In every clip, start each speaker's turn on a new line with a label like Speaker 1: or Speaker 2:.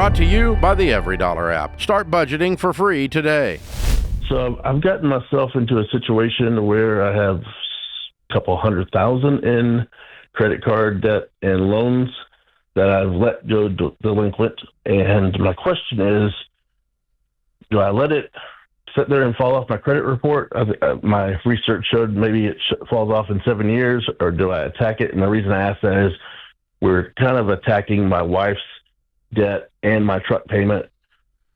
Speaker 1: Brought to you by the Every Dollar app. Start budgeting for free today.
Speaker 2: So I've gotten myself into a situation where I have a couple $100,000 in credit card debt and loans that I've let go delinquent. And my question is, do I let it sit there and fall off my credit report? My research showed maybe it falls off in 7 years, or do I attack it? And the reason I ask that is we're kind of attacking my wife's debt and my truck payment.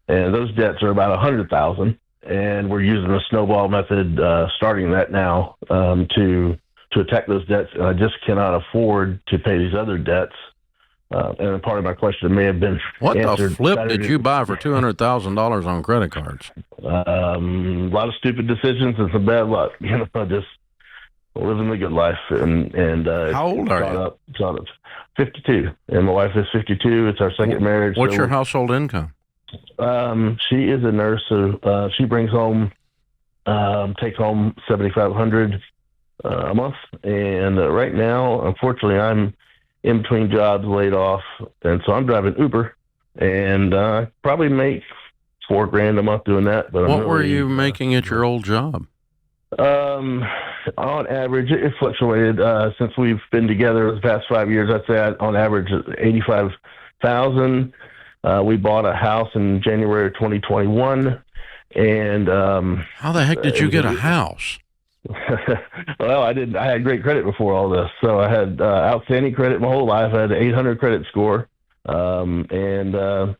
Speaker 2: And those debts are about $100,000. And we're using the snowball method, starting that now, to attack those debts. And I just cannot afford to pay these other debts. And part of my question may have been
Speaker 1: what
Speaker 2: answered.
Speaker 1: The flip did you buy for $200,000 on credit cards?
Speaker 2: A lot of stupid decisions and some bad luck. Just living the good life. And
Speaker 1: how old are
Speaker 2: you? 52, and my wife is 52. It's our second marriage.
Speaker 1: What's your household income?
Speaker 2: She is a nurse, so she brings home, takes home $7,500 a month. And right now, unfortunately, I'm in between jobs, laid off, and so I'm driving Uber, and I probably make $4,000 a month doing that. But
Speaker 1: what were you making at your old job?
Speaker 2: On average, it fluctuated since we've been together the past 5 years. I'd say on average, $85,000. We bought a house in January of 2021, and
Speaker 1: how the heck did you get a house?
Speaker 2: Well, I didn't. I had great credit before all this, so I had outstanding credit my whole life. I had an 800 credit score, and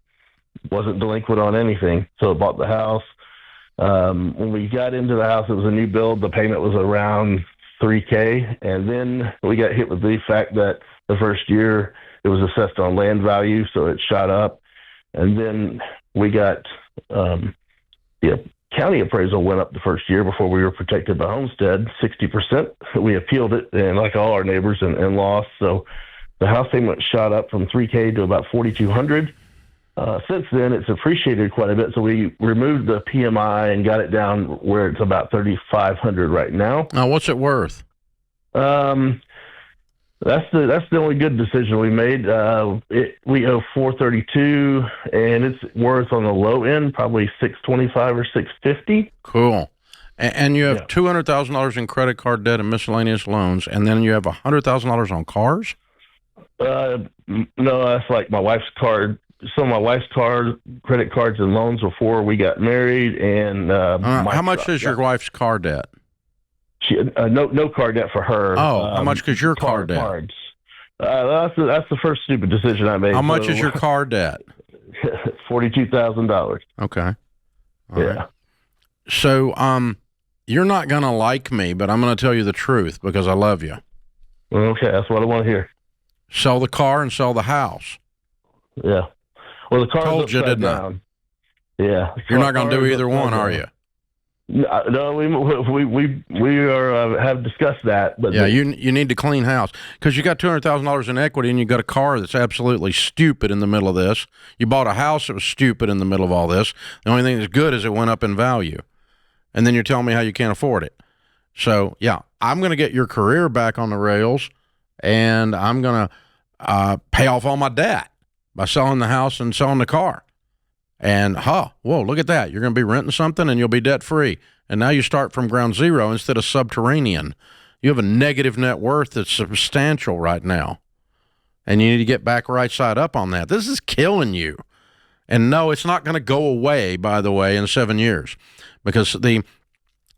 Speaker 2: wasn't delinquent on anything. So I bought the house. When we got into the house, it was a new build. The payment was around $3,000, and then we got hit with the fact that the first year it was assessed on land value, so it shot up. And then we got the county appraisal went up the first year before we were protected by homestead, 60%. We appealed it, and like all our neighbors, and lost. So the house payment shot up from $3,000 to about $4,200. Since then, it's appreciated quite a bit. So we removed the PMI and got it down where it's about $3,500 right now.
Speaker 1: Now, what's it worth?
Speaker 2: That's the only good decision we made. We owe $432, and it's worth on the low end probably $625 or $650.
Speaker 1: Cool. And you have $200,000 in credit card debt and miscellaneous loans, and then you have $100,000 on cars?
Speaker 2: No, that's like my wife's card. Some of my wife's credit cards and loans before we got married, and
Speaker 1: how much is your wife's car debt?
Speaker 2: She no car debt for her.
Speaker 1: Oh, how much is your car debt?
Speaker 2: Cards. That's the first stupid decision I made.
Speaker 1: How much is your car debt?
Speaker 2: $42,000.
Speaker 1: Okay. All
Speaker 2: yeah.
Speaker 1: Right. So, you're not gonna like me, but I'm gonna tell you the truth because I love you.
Speaker 2: Okay, that's what I want to hear.
Speaker 1: Sell the car and sell the house.
Speaker 2: Yeah. Well, the car's
Speaker 1: told you,
Speaker 2: upside
Speaker 1: didn't
Speaker 2: down. Yeah.
Speaker 1: You're not gonna do either one, are you?
Speaker 2: No, we are have discussed that, but
Speaker 1: yeah, you need to clean house because you got $200,000 in equity and you got a car that's absolutely stupid in the middle of this. You bought a house that was stupid in the middle of all this. The only thing that's good is it went up in value, and then you're telling me how you can't afford it. So yeah, I'm going to get your career back on the rails, and I'm going to pay off all my debt by selling the house and selling the car. And, whoa, look at that. You're going to be renting something and you'll be debt-free. And now you start from ground zero instead of subterranean. You have a negative net worth that's substantial right now. And you need to get back right side up on that. This is killing you. And no, it's not going to go away, by the way, in 7 years. Because the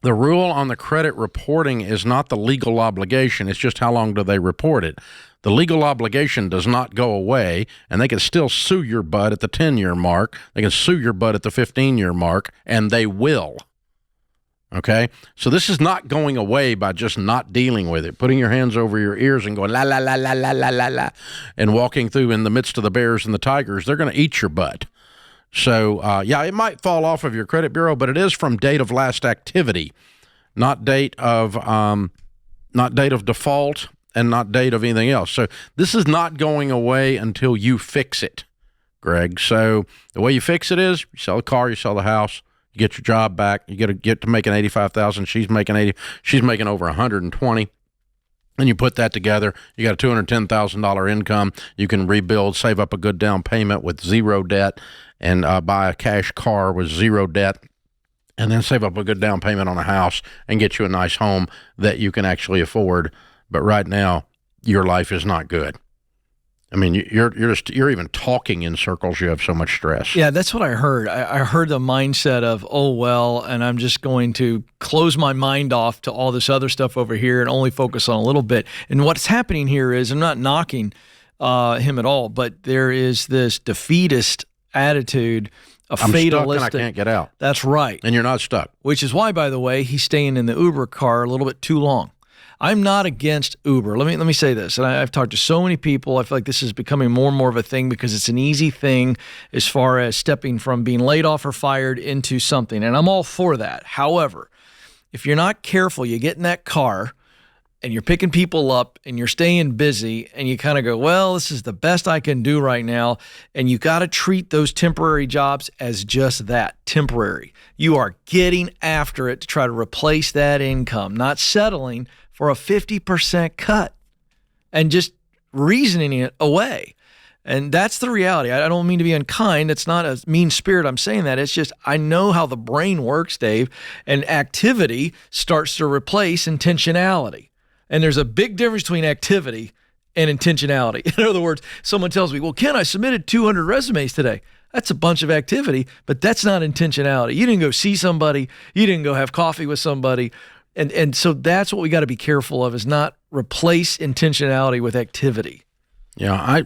Speaker 1: rule on the credit reporting is not the legal obligation. It's just how long do they report it. The legal obligation does not go away, and they can still sue your butt at the 10-year mark. They can sue your butt at the 15-year mark, and they will. Okay? So this is not going away by just not dealing with it, putting your hands over your ears and going la, la, la, la, la, la, la, la, and walking through in the midst of the bears and the tigers. They're going to eat your butt. So, yeah, it might fall off of your credit bureau, but it is from date of last activity, not date of default, and not date of anything else. So this is not going away until you fix it, Greg. So the way you fix it is you sell the car, you sell the house, you get your job back, you get to making $85,000. She's making over 120. And you put that together, you got a $210,000 income. You can rebuild, save up a good down payment with zero debt, and buy a cash car with zero debt, and then save up a good down payment on a house and get you a nice home that you can actually afford. But right now, your life is not good. I mean, you're even talking in circles. You have so much stress.
Speaker 3: Yeah, that's what I heard. I heard the mindset of, oh, well, and I'm just going to close my mind off to all this other stuff over here and only focus on a little bit. And what's happening here is, I'm not knocking him at all, but there is this defeatist attitude,
Speaker 1: I'm
Speaker 3: fatalistic.
Speaker 1: stuck and I can't get out.
Speaker 3: That's right.
Speaker 1: And you're not stuck.
Speaker 3: Which is why, by the way, he's staying in the Uber car a little bit too long. I'm not against Uber. Let me say this, and I've talked to so many people. I feel like this is becoming more and more of a thing because it's an easy thing as far as stepping from being laid off or fired into something, and I'm all for that. However, if you're not careful, you get in that car and you're picking people up and you're staying busy and you kind of go, well, this is the best I can do right now, and you got to treat those temporary jobs as just that, temporary. You are getting after it to try to replace that income, not settling for a 50% cut and just reasoning it away. And that's the reality. I don't mean to be unkind. It's not a mean spirit I'm saying that. It's just I know how the brain works, Dave, and activity starts to replace intentionality. And there's a big difference between activity and intentionality. In other words, someone tells me, well, Ken, I submitted 200 resumes today. That's a bunch of activity, but that's not intentionality. You didn't go see somebody. You didn't go have coffee with somebody. And so that's what we got to be careful of, is not replace intentionality with activity.
Speaker 1: Yeah, I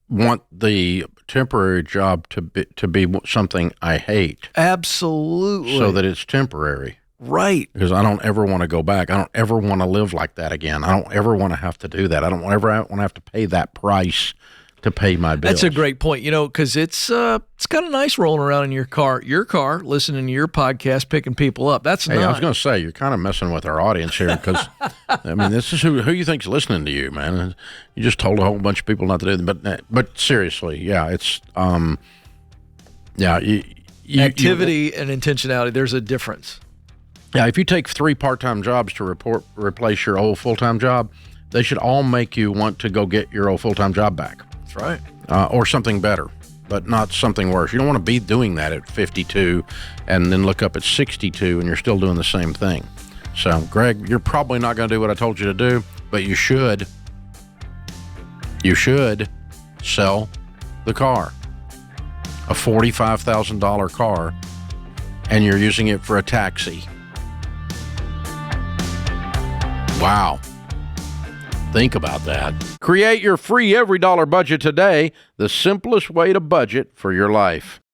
Speaker 1: want the temporary job to be something I hate.
Speaker 3: Absolutely.
Speaker 1: So that it's temporary.
Speaker 3: Right.
Speaker 1: Because I don't ever want to go back. I don't ever want to live like that again. I don't ever want to have to do that. I don't ever want to have to pay that price to pay my bills.
Speaker 3: That's a great point, because it's kind of nice rolling around in your car, listening to your podcast, picking people up. That's
Speaker 1: Hey, I was going to say, you're kind of messing with our audience here because, I mean, this is who you think's listening to you, man. You just told a whole bunch of people not to do that. But seriously, yeah, it's,
Speaker 3: activity and intentionality, there's a difference.
Speaker 1: Yeah, if you take 3 part-time jobs to replace your old full-time job, they should all make you want to go get your old full-time job back.
Speaker 3: That's right.
Speaker 1: Or something better, but not something worse. You don't want to be doing that at 52 and then look up at 62 and you're still doing the same thing. So, Greg, you're probably not going to do what I told you to do, but you should. You should sell the car. A $45,000 car, and you're using it for a taxi. Wow. Think about that. Create your free every dollar budget today, the simplest way to budget for your life.